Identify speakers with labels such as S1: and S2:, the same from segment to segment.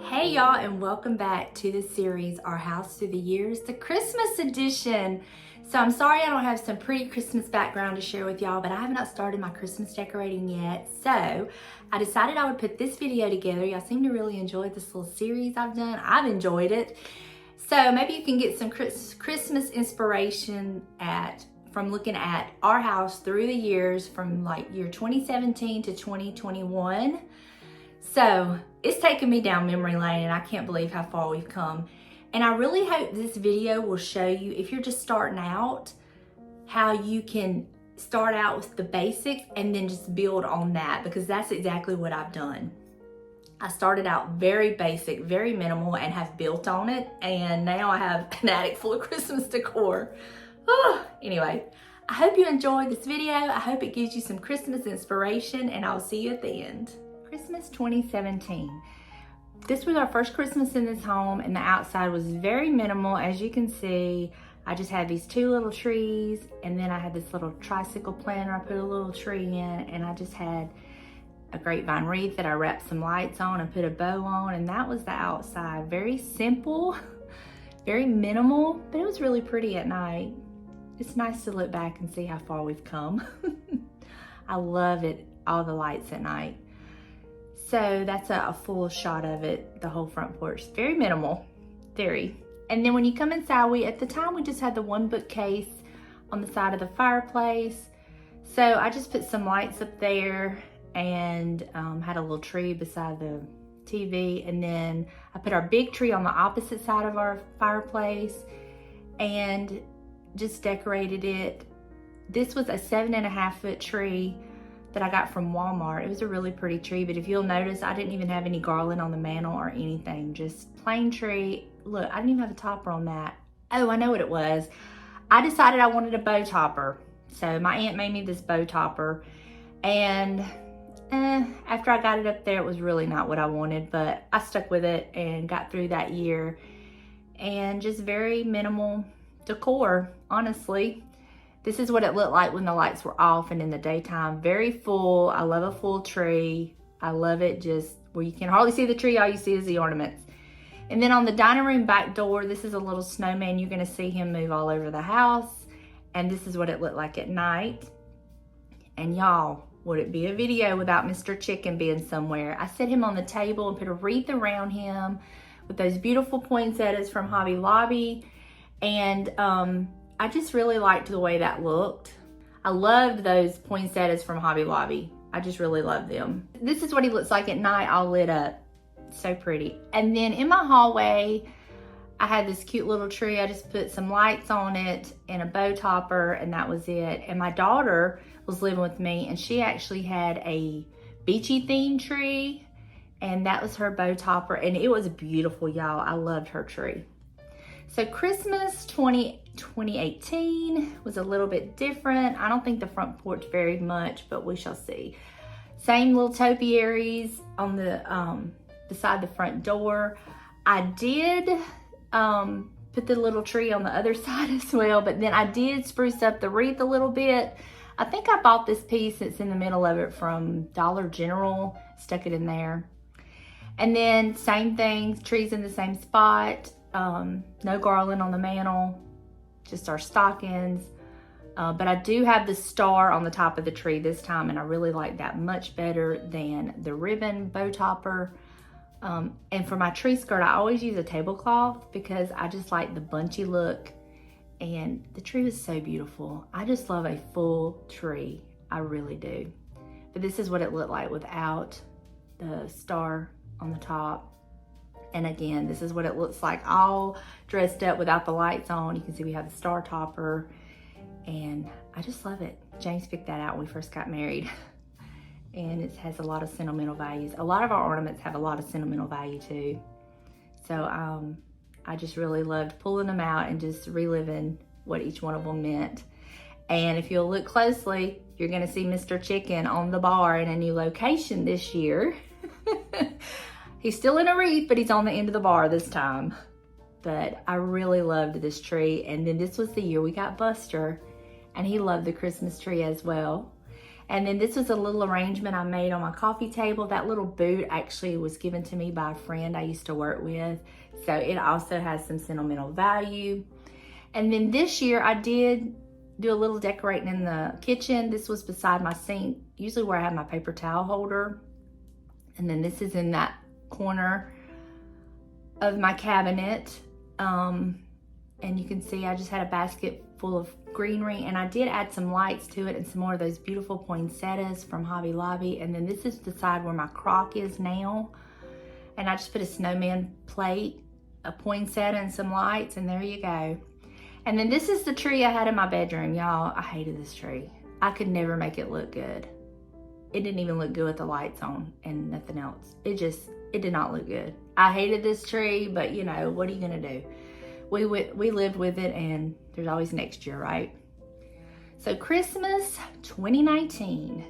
S1: Hey y'all, and welcome back to the series Our House Through the Years, the Christmas edition. So I'm sorry I don't have some pretty Christmas background to share with y'all, but I have not started my Christmas decorating yet. So I decided I would put this video together. Y'all seem to really enjoy this little series I've done. I've enjoyed it. So maybe you can get some Christmas inspiration from looking at our house through the years from like year 2017 to 2021. So it's taken me down memory lane and I can't believe how far we've come. And I really hope this video will show you, if you're just starting out, how you can start out with the basics and then just build on that, because that's exactly what I've done. I started out very basic, very minimal, and have built on it. And now I have an attic full of Christmas decor. Anyway, I hope you enjoyed this video. I hope it gives you some Christmas inspiration, and I'll see you at the end. Christmas 2017. This was our first Christmas in this home, and the outside was very minimal. As you can see, I just had these two little trees, and then I had this little tricycle planter I put a little tree in, and I just had a grapevine wreath that I wrapped some lights on and put a bow on, and that was the outside. Very simple, very minimal, but it was really pretty at night. It's nice to look back and see how far we've come. I love it, all the lights at night. So that's a full shot of it, the whole front porch. Very minimal, very. And then when you come inside, at the time we just had the one bookcase on the side of the fireplace. So I just put some lights up there and had a little tree beside the TV. And then I put our big tree on the opposite side of our fireplace and just decorated it. This was a 7.5-foot tree that I got from Walmart. It was a really pretty tree, but if you'll notice, I didn't even have any garland on the mantle or anything, just plain tree. Look, I didn't even have a topper on that. Oh, I know what it was. I decided I wanted a bow topper. So my aunt made me this bow topper, and after I got it up there, it was really not what I wanted, but I stuck with it and got through that year. And just very minimal decor, honestly. This is what it looked like when the lights were off and in the daytime. Very full. I love a full tree. I love it just where you can hardly see the tree. All you see is the ornaments. And then on the dining room back door, this is a little snowman. You're going to see him move all over the house. And this is what it looked like at night. And y'all, would it be a video without Mr. Chicken being somewhere? I set him on the table and put a wreath around him with those beautiful poinsettias from Hobby Lobby. And I just really liked the way that looked. I loved those poinsettias from Hobby Lobby. I just really loved them. This is what he looks like at night, all lit up. So pretty. And then in my hallway, I had this cute little tree. I just put some lights on it and a bow topper, and that was it. And my daughter was living with me, and she actually had a beachy themed tree, and that was her bow topper, and it was beautiful, y'all. I loved her tree. So Christmas 2018 was a little bit different. I don't think the front porch varied much, but we shall see. Same little topiaries on the beside the front door. I did put the little tree on the other side as well, but then I did spruce up the wreath a little bit. I think I bought this piece that's in the middle of it from Dollar General, stuck it in there. And then same thing, trees in the same spot. No garland on the mantle, just our stockings. But I do have the star on the top of the tree this time, and I really like that much better than the ribbon bow topper. And for my tree skirt, I always use a tablecloth because I just like the bunchy look, and the tree was so beautiful. I just love a full tree. I really do. But this is what it looked like without the star on the top. And again, this is what it looks like all dressed up without the lights on. You can see we have the star topper, and I just love it. James picked that out when we first got married. And it has a lot of sentimental values. A lot of our ornaments have a lot of sentimental value too. So I just really loved pulling them out and just reliving what each one of them meant. And if you'll look closely, you're gonna see Mr. Chicken on the bar in a new location this year. He's still in a wreath, but he's on the end of the bar this time. But I really loved this tree. And then this was the year we got Buster, and he loved the Christmas tree as well. And then this was a little arrangement I made on my coffee table. That little boot actually was given to me by a friend I used to work with. So it also has some sentimental value. And then this year I did do a little decorating in the kitchen. This was beside my sink, usually where I have my paper towel holder. And then this is in that corner of my cabinet. And you can see I just had a basket full of greenery, and I did add some lights to it and some more of those beautiful poinsettias from Hobby Lobby. And then this is the side where my crock is now. And I just put a snowman plate, a poinsettia, and some lights, and there you go. And then this is the tree I had in my bedroom. Y'all, I hated this tree. I could never make it look good. It didn't even look good with the lights on and nothing else. It did not look good. I hated this tree, but you know, what are you gonna do? We lived with it, and there's always next year, right? So Christmas 2019.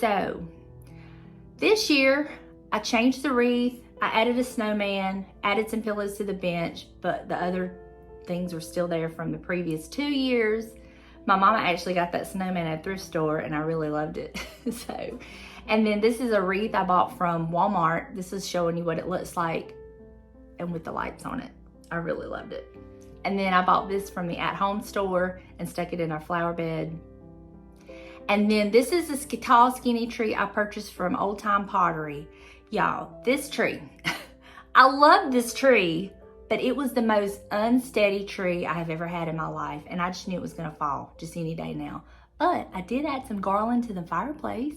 S1: So this year I changed the wreath. I added a snowman, added some pillows to the bench, but the other things were still there from the previous 2 years. My mama actually got that snowman at a thrift store, and I really loved it. And then this is a wreath I bought from Walmart. This is showing you what it looks like and with the lights on it. I really loved it. And then I bought this from the at-home store and stuck it in our flower bed. And then this is a tall, skinny tree I purchased from Old Time Pottery. Y'all, this tree, I love this tree, but it was the most unsteady tree I have ever had in my life. And I just knew it was gonna fall just any day now. But I did add some garland to the fireplace.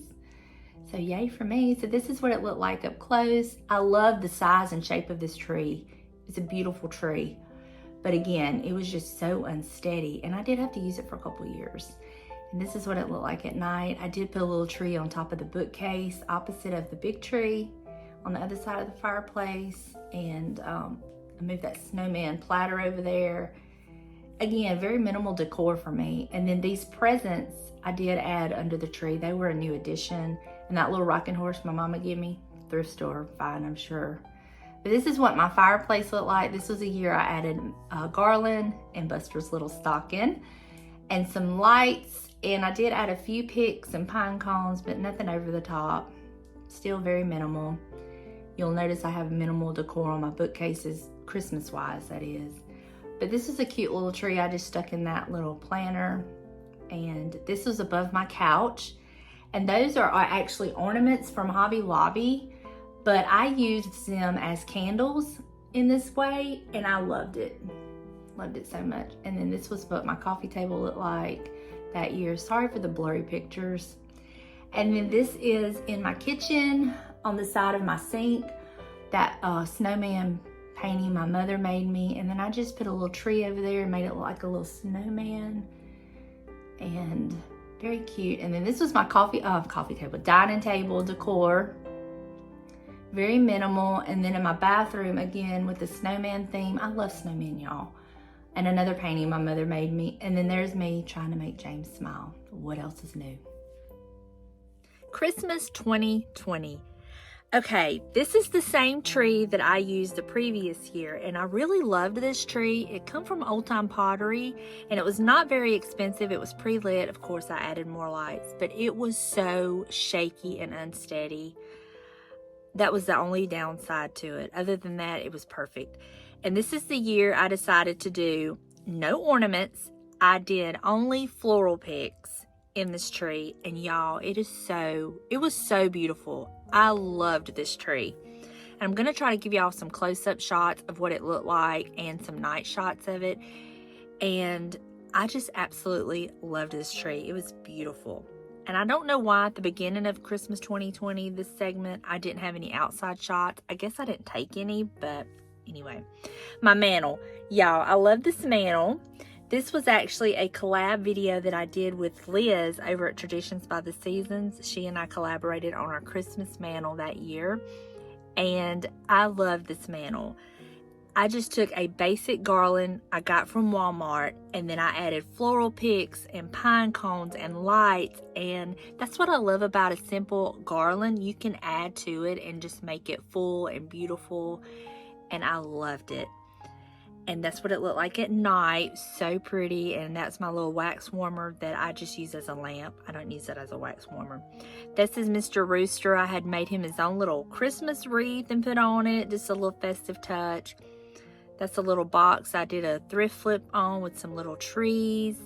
S1: So yay for me. So this is what it looked like up close. I love the size and shape of this tree. It's a beautiful tree. But again, it was just so unsteady, and I did have to use it for a couple years. And this is what it looked like at night. I did put a little tree on top of the bookcase opposite of the big tree on the other side of the fireplace. And I moved that snowman platter over there. Again, very minimal decor for me. And then these presents I did add under the tree. They were a new addition. And that little rocking horse my mama gave me, thrift store, fine, I'm sure. But this is what my fireplace looked like. This was a year I added garland and Buster's little stocking and some lights. And I did add a few picks and pine cones, but nothing over the top. Still very minimal. You'll notice I have minimal decor on my bookcases, Christmas-wise, that is. But this is a cute little tree I just stuck in that little planter. And this was above my couch. And those are actually ornaments from Hobby Lobby. But I used them as candles in this way, and I loved it. Loved it so much. And then this was what my coffee table looked like that year. Sorry for the blurry pictures. And then this is in my kitchen on the side of my sink, that snowman painting my mother made me. And then I just put a little tree over there and made it look like a little snowman. And very cute. And then this was my coffee table, dining table decor. Very minimal. And then in my bathroom, again, with the snowman theme. I love snowmen, y'all. And another painting my mother made me. And then there's me trying to make James smile. What else is new? Christmas 2020. Okay, this is the same tree that I used the previous year, and I really loved this tree. It come from Old Time Pottery, and it was not very expensive. It was pre-lit. Of course, I added more lights, but it was so shaky and unsteady. That was the only downside to it. Other than that, it was perfect. And this is the year I decided to do no ornaments. I did only floral picks in this tree, and y'all, it was so beautiful. I loved this tree. And I'm gonna try to give y'all some close-up shots of what it looked like and some night shots of it. And I just absolutely loved this tree. It was beautiful. And I don't know why at the beginning of Christmas 2020, this segment, I didn't have any outside shots. I guess I didn't take any, but anyway. My mantle. Y'all, I love this mantle. This was actually a collab video that I did with Liz over at Traditions by the Seasons. She and I collaborated on our Christmas mantle that year. And I love this mantle. I just took a basic garland I got from Walmart, and then I added floral picks and pine cones and lights. And that's what I love about a simple garland. You can add to it and just make it full and beautiful. And I loved it. And that's what it looked like at night. So pretty. And that's my little wax warmer that I just use as a lamp. I don't use it as a wax warmer. This is Mr. Rooster. I had made him his own little Christmas wreath and put on it. Just a little festive touch. That's a little box I did a thrift flip on with some little trees.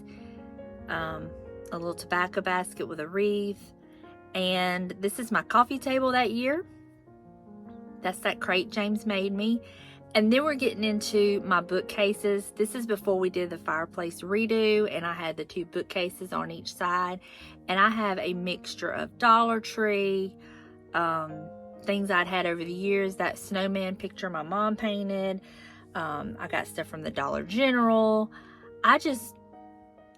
S1: A little tobacco basket with a wreath. And this is my coffee table that year. That's that crate James made me. And then we're getting into my bookcases. This is before we did the fireplace redo, and I had the 2 bookcases on each side. And I have a mixture of Dollar Tree, things I'd had over the years. That snowman picture my mom painted. I got stuff from the Dollar General. I just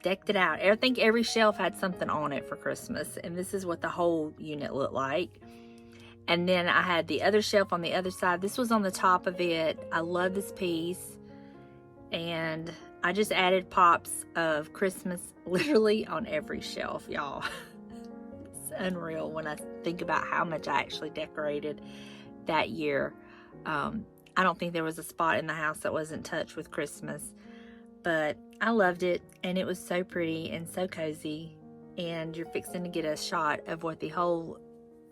S1: decked it out. I think every shelf had something on it for Christmas, and this is what the whole unit looked like. And then I had the other shelf on the other side. This was on the top of it. I love this piece. And I just added pops of Christmas literally on every shelf, y'all. It's unreal when I think about how much I actually decorated that year. I don't think there was a spot in the house that wasn't touched with Christmas. But I loved it, and it was so pretty and so cozy. And you're fixing to get a shot of what the whole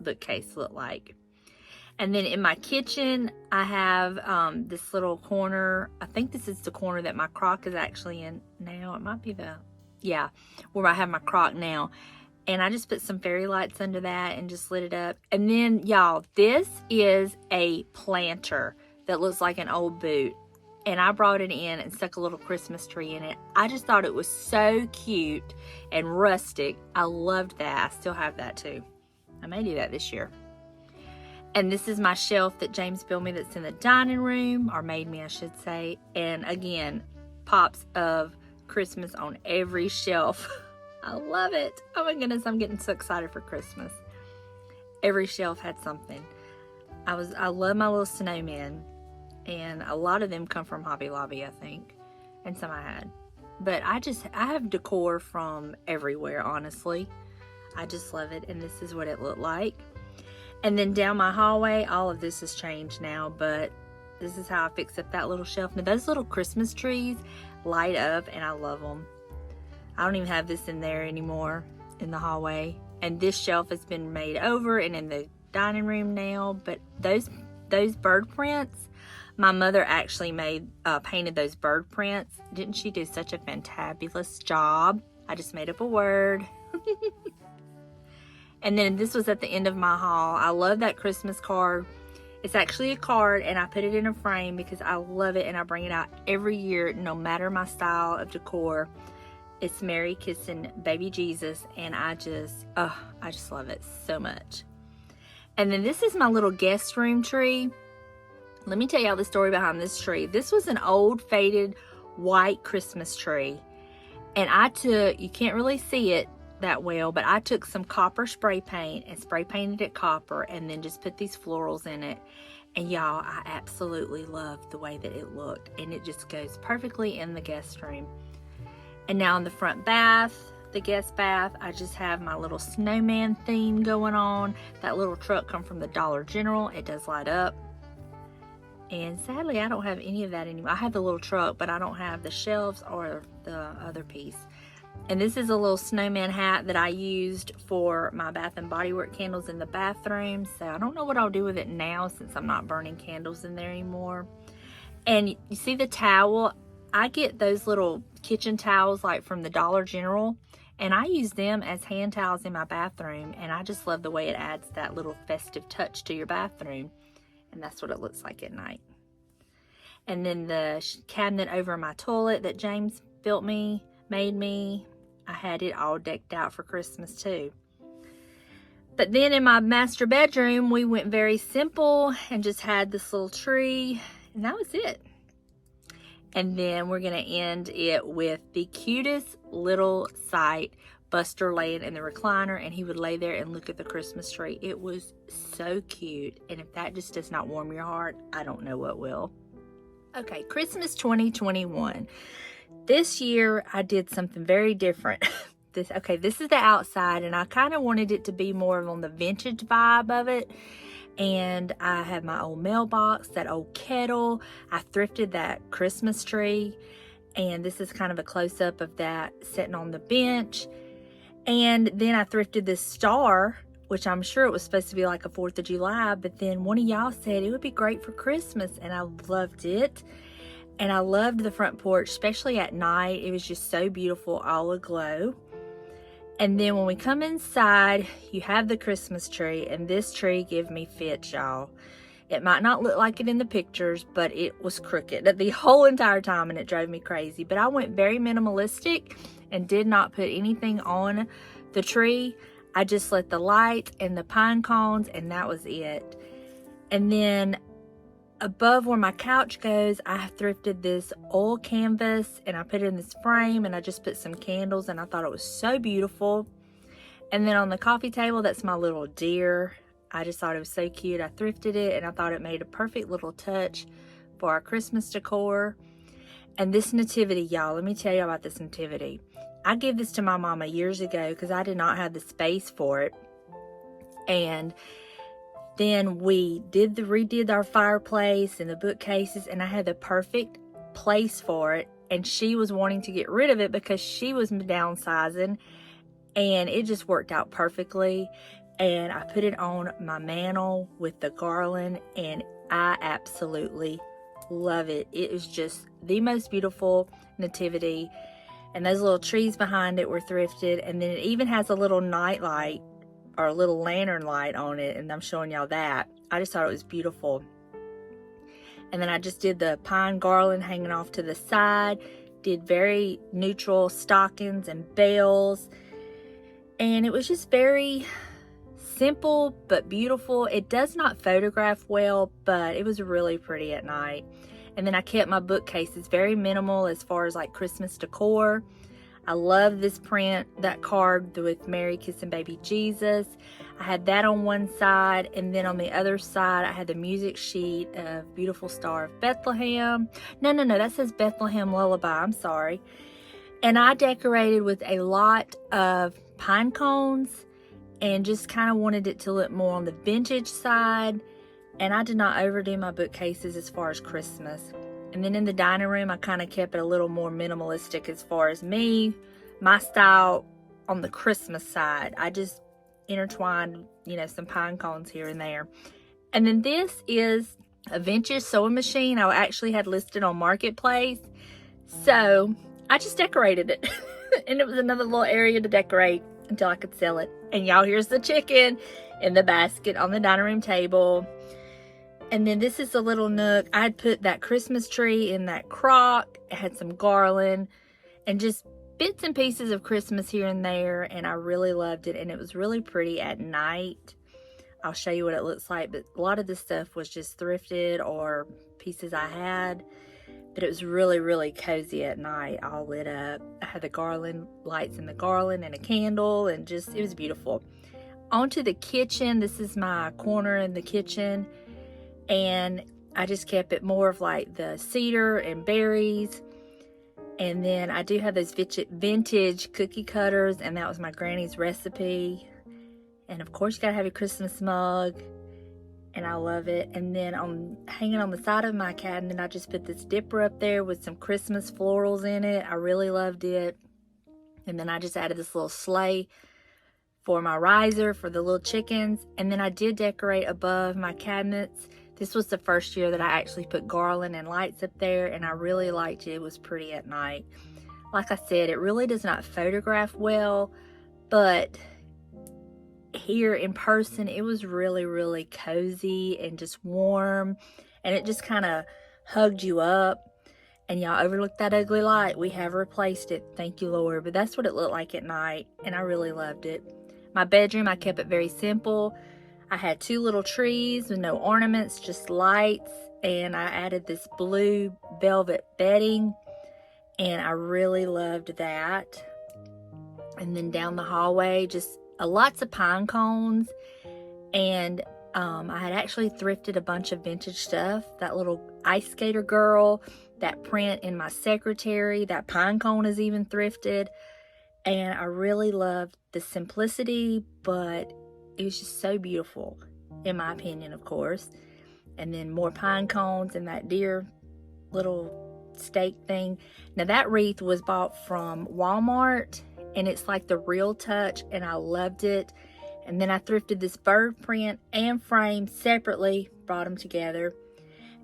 S1: bookcase looked like. And then in my kitchen, I have this little corner. I think this is the corner that my crock is actually in now. It might be where I have my crock now. And I just put some fairy lights under that and just lit it up. And then, y'all, this is a planter that looks like an old boot. And I brought it in and stuck a little Christmas tree in it. I just thought it was so cute and rustic. I loved that. I still have that too. I may do that this year. And this is my shelf that James built me that's in the dining room, or made me, I should say. And again, pops of Christmas on every shelf. I love it. Oh my goodness, I'm getting so excited for Christmas. Every shelf had something. I love my little snowman. And a lot of them come from Hobby Lobby, I think. And some I had. But I have decor from everywhere, honestly. I just love it, and this is what it looked like. And then down my hallway, all of this has changed now, but this is how I fixed up that little shelf. Now those little Christmas trees light up, and I love them. I don't even have this in there anymore in the hallway. And this shelf has been made over and in the dining room now. But those bird prints, my mother actually painted those bird prints. Didn't she do such a fantabulous job? I just made up a word. And then this was at the end of my haul. I love that Christmas card. It's actually a card, and I put it in a frame because I love it, and I bring it out every year, no matter my style of decor. It's Mary kissing baby Jesus, and I just love it so much. And then this is my little guest room tree. Let me tell y'all the story behind this tree. This was an old faded white Christmas tree, and you can't really see it that well, but I took some copper spray paint and spray painted it copper, and then just put these florals in it. And y'all, I absolutely loved the way that it looked, and it just goes perfectly in the guest room. And now in the front bath, the guest bath, I just have my little snowman theme going on. That little truck come from the Dollar General. It does light up. And sadly, I don't have any of that anymore. I have the little truck, but I don't have the shelves or the other piece. And this is a little snowman hat that I used for my Bath and Body Works candles in the bathroom. So I don't know what I'll do with it now since I'm not burning candles in there anymore. And you see the towel? I get those little kitchen towels like from the Dollar General, and I use them as hand towels in my bathroom. And I just love the way it adds that little festive touch to your bathroom. And that's what it looks like at night. And then the cabinet over my toilet that James made me, I had it all decked out for Christmas too. But then in my master bedroom, we went very simple and just had this little tree, and that was it. And then we're gonna end it with the cutest little sight, Buster laying in the recliner, and he would lay there and look at the Christmas tree. It was so cute, and if that just does not warm your heart, I don't know what will. Okay, Christmas 2021. This year, I did something very different. This is the outside, and I kind of wanted it to be more on the vintage vibe of it. And I have my old mailbox, that old kettle. I thrifted that Christmas tree. And this is kind of a close-up of that sitting on the bench. And then I thrifted this star, which I'm sure it was supposed to be like a 4th of July, but then one of y'all said it would be great for Christmas, and I loved it. And I loved the front porch, especially at night. It was just so beautiful, all aglow. And then when we come inside, you have the Christmas tree, and this tree give me fits, y'all. It might not look like it in the pictures, but it was crooked the whole entire time, and it drove me crazy. But I went very minimalistic and did not put anything on the tree. I just let the light and the pine cones, and that was it. And then above where my couch goes, I thrifted this oil canvas, and I put it in this frame, and I just put some candles, and I thought it was so beautiful. And then on the coffee table, that's my little deer. I just thought it was so cute. I thrifted it, and I thought it made a perfect little touch for our Christmas decor. And this nativity, y'all, let me tell you about this nativity. I gave this to my mama years ago because I did not have the space for it. And then we redid our fireplace and the bookcases, and I had the perfect place for it. And she was wanting to get rid of it because she was downsizing, and it just worked out perfectly. And I put it on my mantle with the garland, and I absolutely love it. It is just the most beautiful nativity. And those little trees behind it were thrifted. And then it even has a little night light or a little lantern light on it, and I'm showing y'all that. I just thought it was beautiful. And then I just did the pine garland hanging off to the side, did very neutral stockings and bells, and it was just very simple but beautiful. It does not photograph well, but it was really pretty at night. And then I kept my bookcases very minimal as far as like Christmas decor. I love this print, that card with Mary kissing baby Jesus. I had that on one side, and then on the other side I had the music sheet of Beautiful Star of Bethlehem. No, that says Bethlehem Lullaby, I'm sorry. And I decorated with a lot of pine cones and just kind of wanted it to look more on the vintage side. And I did not overdo my bookcases as far as Christmas. And then in the dining room, I kind of kept it a little more minimalistic as far as my style on the Christmas side. I just intertwined, some pine cones here and there. And then this is a vintage sewing machine I actually had listed on Marketplace. So I just decorated it. And it was another little area to decorate until I could sell it. And y'all, here's the chicken in the basket on the dining room table. And then this is the little nook. I had put that Christmas tree in that crock. It had some garland and just bits and pieces of Christmas here and there. And I really loved it. And it was really pretty at night. I'll show you what it looks like. But a lot of this stuff was just thrifted or pieces I had. But it was really, really cozy at night, all lit up. I had the garland, lights in the garland and a candle. And just, it was beautiful. Onto the kitchen. This is my corner in the kitchen. And I just kept it more of like the cedar and berries. And then I do have those vintage cookie cutters, and that was my granny's recipe. And of course, you gotta have your Christmas mug, and I love it. And then hanging on the side of my cabinet, I just put this dipper up there with some Christmas florals in it. I really loved it. And then I just added this little sleigh for my riser for the little chickens. And then I did decorate above my cabinets. This was the first year that I actually put garland and lights up there, and I really liked it. It was pretty at night. Like I said, it really does not photograph well, but here in person, it was really, really cozy and just warm, and it just kind of hugged you up. And y'all overlooked that ugly light. We have replaced it. Thank you, Lord. But that's what it looked like at night, and I really loved it. My bedroom, I kept it very simple. I had 2 little trees with no ornaments, just lights, and I added this blue velvet bedding, and I really loved that. And then down the hallway, just lots of pine cones, and I had actually thrifted a bunch of vintage stuff. That little ice skater girl, that print in my secretary, that pine cone is even thrifted, and I really loved the simplicity, but it was just so beautiful. in my opinion, of course. And then more pine cones and that deer little stake thing. Now that wreath was bought from Walmart, and it's like the real touch, and I loved it. And then I thrifted this bird print and frame separately, brought them together.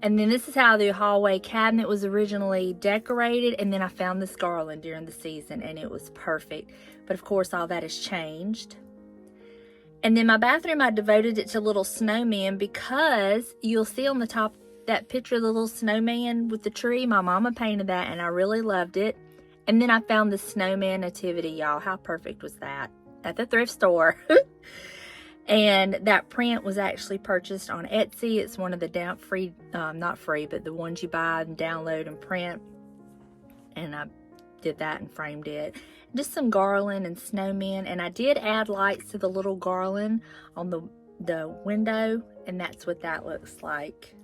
S1: And then this is how the hallway cabinet was originally decorated, and then I found this garland during the season, and it was perfect. But of course, all that has changed. And then my bathroom, I devoted it to little snowmen, because you'll see on the top that picture of the little snowman with the tree. My mama painted that, and I really loved it. And then I found the snowman nativity, y'all. How perfect was that? At the thrift store. And that print was actually purchased on Etsy. It's one of the not free, but the ones you buy and download and print. And I did that and framed it. Just some garland and snowmen. And I did add lights to the little garland on the window. And that's what that looks like.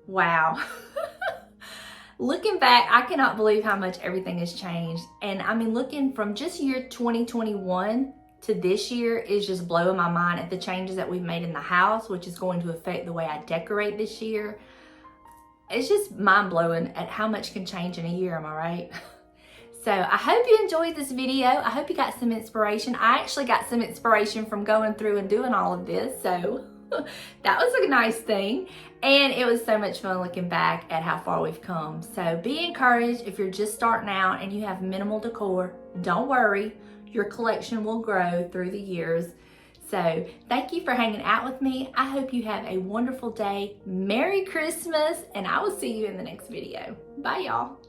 S1: Wow. Looking back, I cannot believe how much everything has changed. And I mean, looking from just year 2021 to this year is just blowing my mind at the changes that we've made in the house, which is going to affect the way I decorate this year. It's just mind-blowing at how much can change in a year, am I right? So I hope you enjoyed this video. I hope you got some inspiration. I actually got some inspiration from going through and doing all of this, so that was a nice thing. And it was so much fun looking back at how far we've come. So be encouraged if you're just starting out and you have minimal decor. Don't worry. Your collection will grow through the years. So thank you for hanging out with me. I hope you have a wonderful day. Merry Christmas, and I will see you in the next video. Bye, y'all.